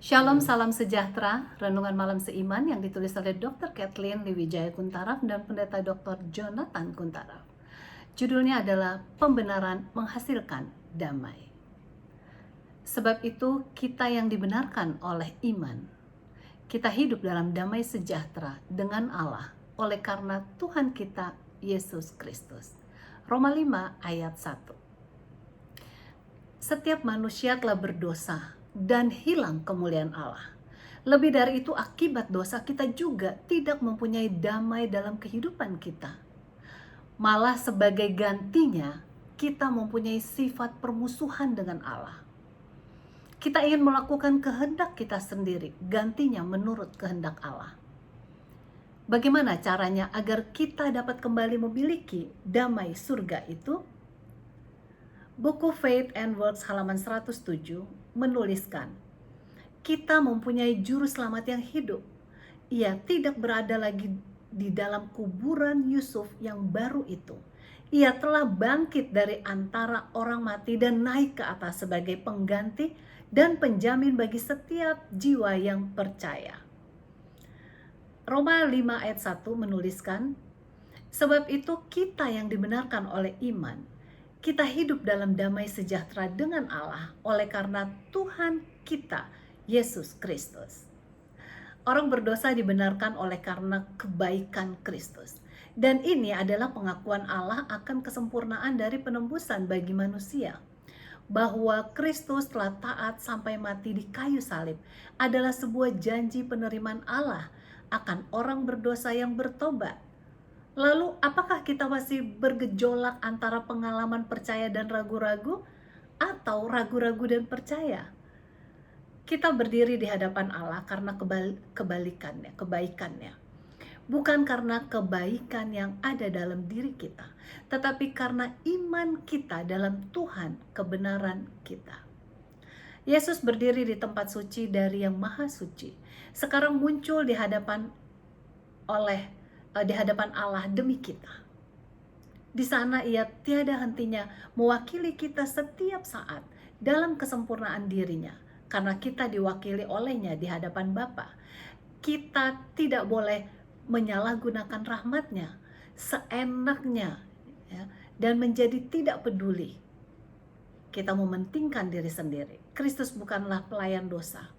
Shalom, salam sejahtera. Renungan malam seiman yang ditulis oleh Dr. Kathleen Liwijaya Kuntaraf dan Pendeta Dr. Jonathan Kuntaraf. Judulnya adalah Pembenaran Menghasilkan Damai. Sebab itu kita yang dibenarkan oleh iman, kita hidup dalam damai sejahtera dengan Allah oleh karena Tuhan kita Yesus Kristus. Roma 5 ayat 1. Setiap manusia telah berdosa dan hilang kemuliaan Allah. Lebih dari itu, akibat dosa kita juga tidak mempunyai damai dalam kehidupan kita. Malah sebagai gantinya, kita mempunyai sifat permusuhan dengan Allah. Kita ingin melakukan kehendak kita sendiri, gantinya menurut kehendak Allah. Bagaimana caranya agar kita dapat kembali memiliki damai surga itu? Buku Faith and Works halaman 107 menuliskan, kita mempunyai juru selamat yang hidup. Ia tidak berada lagi di dalam kuburan Yusuf yang baru itu. Ia telah bangkit dari antara orang mati dan naik ke atas sebagai pengganti dan penjamin bagi setiap jiwa yang percaya. Roma 5 ayat 1 menuliskan, sebab itu kita yang dibenarkan oleh iman, kita hidup dalam damai sejahtera dengan Allah oleh karena Tuhan kita, Yesus Kristus. Orang berdosa dibenarkan oleh karena kebaikan Kristus. Dan ini adalah pengakuan Allah akan kesempurnaan dari penembusan bagi manusia. Bahwa Kristus telah taat sampai mati di kayu salib adalah sebuah janji penerimaan Allah akan orang berdosa yang bertobat. Lalu apakah kita masih bergejolak antara pengalaman percaya dan ragu-ragu atau ragu-ragu dan percaya? Kita berdiri di hadapan Allah karena kebaikannya. Bukan karena kebaikan yang ada dalam diri kita, tetapi karena iman kita dalam Tuhan, kebenaran kita. Yesus berdiri di tempat suci dari yang maha suci. Sekarang muncul di hadapan Allah demi kita. Di sana ia tiada hentinya mewakili kita setiap saat dalam kesempurnaan dirinya, karena kita diwakili olehnya di hadapan Bapa. Kita tidak boleh menyalahgunakan rahmatnya seenaknya, ya, dan menjadi tidak peduli. Kita mementingkan diri sendiri. Kristus bukanlah pelayan dosa.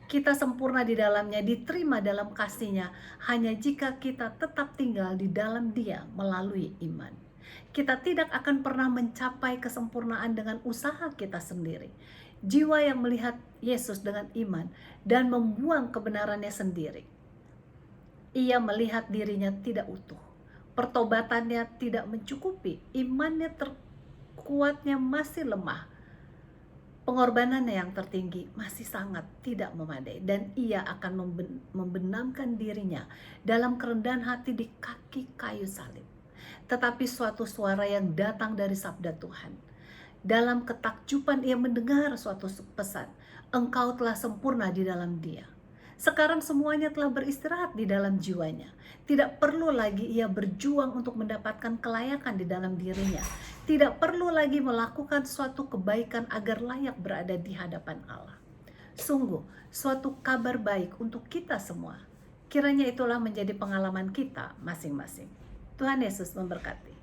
Kita sempurna di dalamnya, diterima dalam kasihnya hanya jika kita tetap tinggal di dalam Dia melalui iman. Kita tidak akan pernah mencapai kesempurnaan dengan usaha kita sendiri. Jiwa yang melihat Yesus dengan iman dan membuang kebenarannya sendiri, ia melihat dirinya tidak utuh. Pertobatannya tidak mencukupi, imannya terkuatnya masih lemah. Pengorbanannya yang tertinggi masih sangat tidak memadai, dan ia akan membenamkan dirinya dalam kerendahan hati di kaki kayu salib. Tetapi suatu suara yang datang dari sabda Tuhan. Dalam ketakjuban ia mendengar suatu pesan, engkau telah sempurna di dalam Dia. Sekarang semuanya telah beristirahat di dalam jiwanya. Tidak perlu lagi ia berjuang untuk mendapatkan kelayakan di dalam dirinya. Tidak perlu lagi melakukan suatu kebaikan agar layak berada di hadapan Allah. Sungguh, suatu kabar baik untuk kita semua. Kiranya itulah menjadi pengalaman kita masing-masing. Tuhan Yesus memberkati.